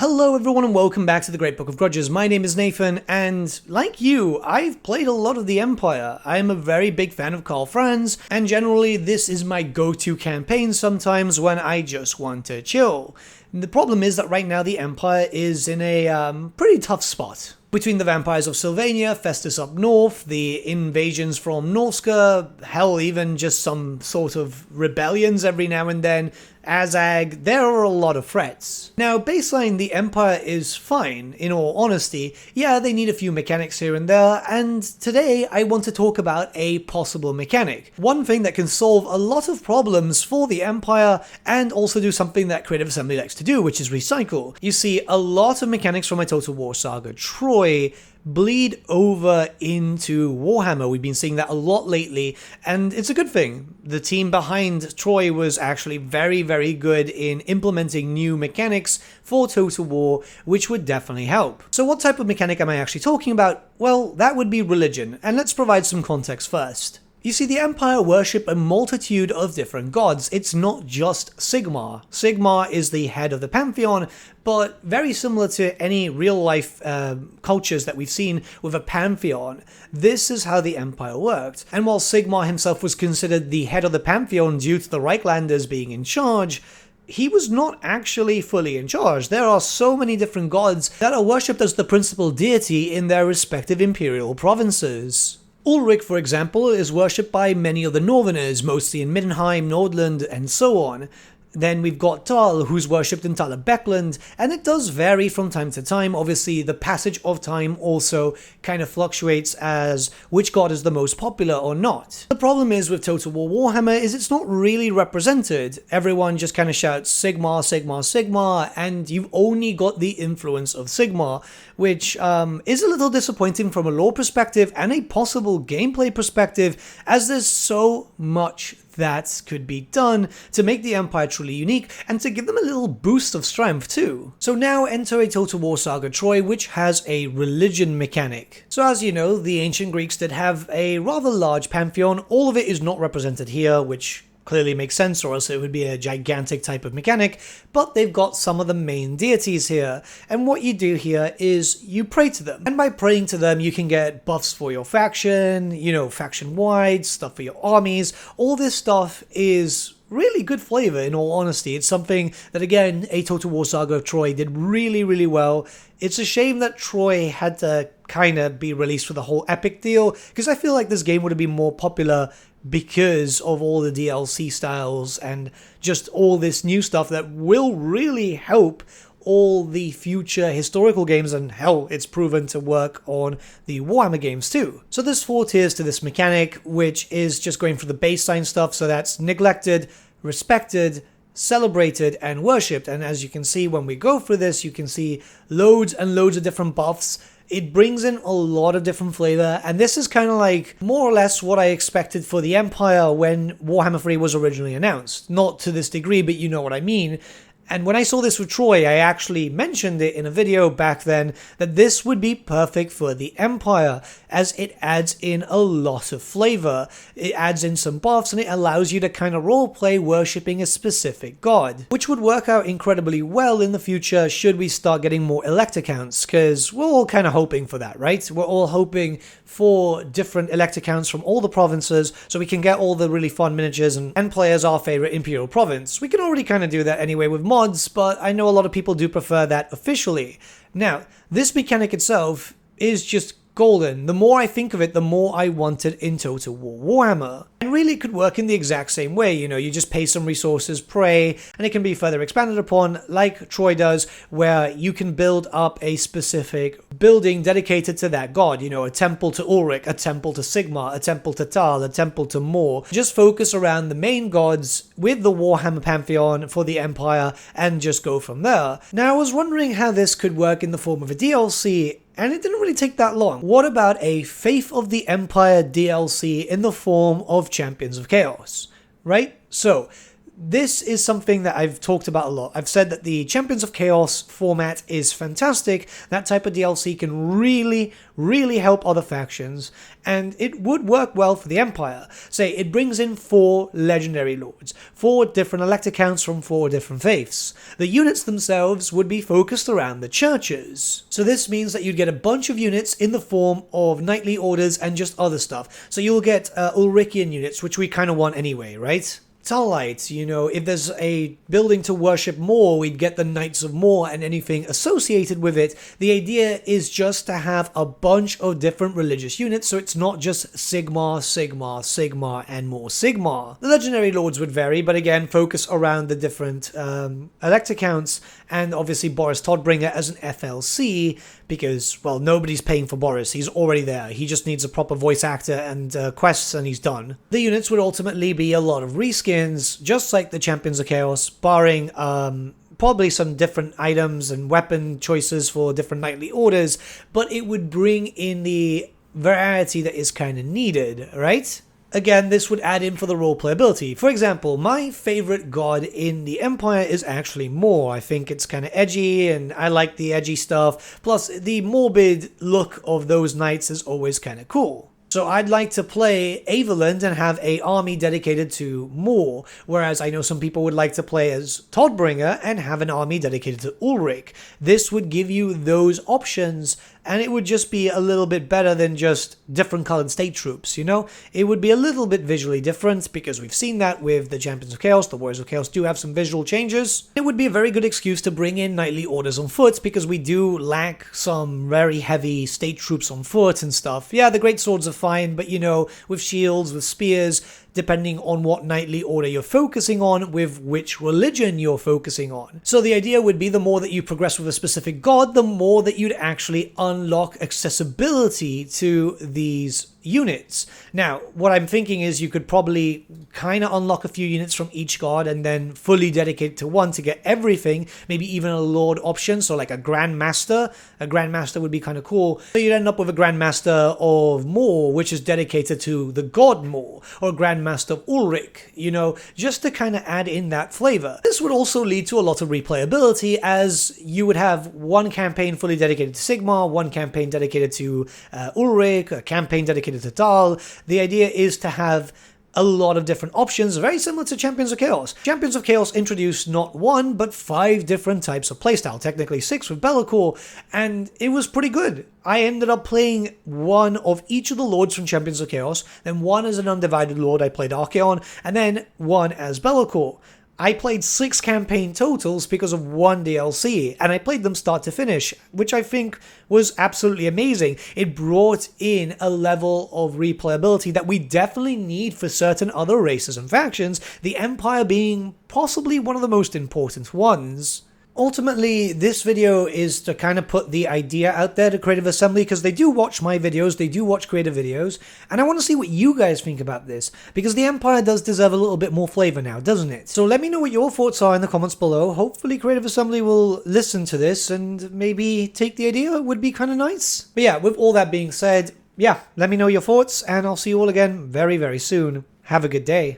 Hello everyone and welcome back to the Great Book of Grudges. My name is Nathan and, like you, I've played a lot of the Empire. I am a very big fan of Karl Franz, and generally this is my go-to campaign sometimes when I just want to chill. The problem is that right now the Empire is in a pretty tough spot. Between the vampires of Sylvania, Festus up north, the invasions from Norska, hell, even just some sort of rebellions every now and then, Azag, there are a lot of threats. Now, baseline, the Empire is fine, in all honesty. Yeah, they need a few mechanics here and there, and today I want to talk about a possible mechanic. One thing that can solve a lot of problems for the Empire, and also do something that Creative Assembly likes to do, which is recycle. You see, a lot of mechanics from my Total War saga, Troy, bleed over into Warhammer. We've been seeing that a lot lately, and it's a good thing. The team behind Troy was actually very good in implementing new mechanics for Total War, which would definitely help. So what type of mechanic am I actually talking about? Well, that would be religion, and let's provide some context first. You see, the Empire worship a multitude of different gods. It's not just Sigmar. Sigmar is the head of the pantheon, but very similar to any real-life cultures that we've seen with a pantheon, this is how the Empire worked. And while Sigmar himself was considered the head of the pantheon due to the Reichlanders being in charge, he was not actually fully in charge. There are so many different gods that are worshipped as the principal deity in their respective imperial provinces. Ulrich, for example, is worshipped by many of the Northerners, mostly in Middenheim, Nordland, and so on. Then we've got Tal, who's worshipped in Beckland, and it does vary from time to time. Obviously, the passage of time also kind of fluctuates as which god is the most popular or not. The problem is with Total War Warhammer is it's not really represented. Everyone just kind of shouts Sigmar, Sigmar, Sigmar, and you've only got the influence of Sigmar, which is a little disappointing from a lore perspective and a possible gameplay perspective, as there's so much that could be done to make the Empire truly unique and to give them a little boost of strength too. So now enter a Total War Saga Troy, which has a religion mechanic. So as you know, the ancient Greeks did have a rather large pantheon. All of it is not represented here, which clearly makes sense, or else it would be a gigantic type of mechanic, but they've got some of the main deities here, and what you do here is you pray to them, and by praying to them you can get buffs for your faction, you know, faction-wide, stuff for your armies. All this stuff is really good flavor, in all honesty. It's something that, again, a Total War Saga of Troy did really well. It's a shame that Troy had to kind of be released for the whole epic deal, because I feel like this game would have been more popular because of all the DLC styles and just all this new stuff that will really help all the future historical games, and hell, it's proven to work on the Warhammer games too. So there's 4 tiers to this mechanic, which is just going for the baseline stuff, so that's neglected, respected, celebrated, and worshipped. And as you can see when we go through this, you can see loads and loads of different buffs. It brings in a lot of different flavor, and this is kind of like more or less what I expected for the Empire when Warhammer 3 was originally announced. Not to this degree, but you know what I mean. And when I saw this with Troy, I actually mentioned it in a video back then that this would be perfect for the Empire, as it adds in a lot of flavor. It adds in some buffs, and it allows you to kind of roleplay worshipping a specific god, which would work out incredibly well in the future should we start getting more elect accounts, because we're all kind of hoping for that, right? We're all hoping for different elect accounts from all the provinces, so we can get all the really fun miniatures and play as our favorite Imperial province. We can already kind of do that anyway with mods, but I know a lot of people do prefer that officially. Now, this mechanic itself is just golden. The more I think of it, the more I want it in Total War Warhammer. And really it could work in the exact same way, you know, you just pay some resources, pray, and it can be further expanded upon like Troy does, where you can build up a specific building dedicated to that god, you know, a temple to Ulrich, a temple to Sigmar, a temple to Tal, a temple to Mor. Just focus around the main gods with the Warhammer pantheon for the Empire and just go from there. Now I was wondering how this could work in the form of a DLC, and it didn't really take that long. What about a Faith of the Empire DLC in the form of Champions of Chaos, right? So, this is something that I've talked about a lot. I've said that the Champions of Chaos format is fantastic. That type of DLC can really, really help other factions, and it would work well for the Empire. Say, it brings in 4 legendary lords, 4 different elect accounts from 4 different faiths. The units themselves would be focused around the churches. So this means that you'd get a bunch of units in the form of knightly orders and just other stuff. So you'll get Ulrichian units, which we kind of want anyway, right? Tallites, you know, if there's a building to worship Moor, we'd get the Knights of Moor and anything associated with it. The idea is just to have a bunch of different religious units, so it's not just Sigmar, Sigmar, Sigmar, and more Sigmar. The legendary lords would vary, but again, focus around the different elect accounts, and obviously Boris Todbringer as an FLC, because, well, nobody's paying for Boris. He's already there. He just needs a proper voice actor and quests, and he's done. The units would ultimately be a lot of reskins, just like the Champions of Chaos, barring probably some different items and weapon choices for different knightly orders, but it would bring in the variety that is kind of needed, right? Again, this would add in for the role playability. For example, my favorite god in the Empire is actually Moor. I think it's kind of edgy, and I like the edgy stuff. Plus, the morbid look of those knights is always kind of cool. So I'd like to play Averland and have an army dedicated to Moor, whereas I know some people would like to play as Todbringer and have an army dedicated to Ulrich. This would give you those options, and it would just be a little bit better than just different colored state troops, you know? It would be a little bit visually different, because we've seen that with the Champions of Chaos. The Warriors of Chaos do have some visual changes. It would be a very good excuse to bring in knightly orders on foot, because we do lack some very heavy state troops on foot and stuff. Yeah, the great swords are fine, but you know, with shields, with spears, depending on what knightly order you're focusing on, with which religion you're focusing on. So the idea would be the more that you progress with a specific god, the more that you'd actually unlock accessibility to these units. Now, what I'm thinking is you could probably kind of unlock a few units from each god and then fully dedicate to one to get everything, maybe even a lord option, so like a grandmaster. A grandmaster would be kind of cool. So you'd end up with a grandmaster of Moor, which is dedicated to the god Moor, or a grandmaster of Ulrich, you know, just to kind of add in that flavor. This would also lead to a lot of replayability, as you would have one campaign fully dedicated to Sigmar, one campaign dedicated to Ulrich, a campaign dedicated to Dal. The idea is to have a lot of different options, very similar to Champions of Chaos. Champions of Chaos introduced not 1, but 5 different types of playstyle, technically 6 with Be'lakor, and it was pretty good. I ended up playing one of each of the lords from Champions of Chaos, then one as an undivided lord, I played Archaon, and then one as Be'lakor. I played 6 campaign totals because of one DLC, and I played them start to finish, which I think was absolutely amazing. It brought in a level of replayability that we definitely need for certain other races and factions, the Empire being possibly one of the most important ones. Ultimately, this video is to kind of put the idea out there to Creative Assembly, because they do watch my videos, they do watch creative videos, and I want to see what you guys think about this, because the Empire does deserve a little bit more flavor now, doesn't it? So let me know what your thoughts are in the comments below. Hopefully Creative Assembly will listen to this and maybe take the idea. It would be kind of nice. But yeah, with all that being said, yeah, let me know your thoughts, and I'll see you all again very, very soon. Have a good day.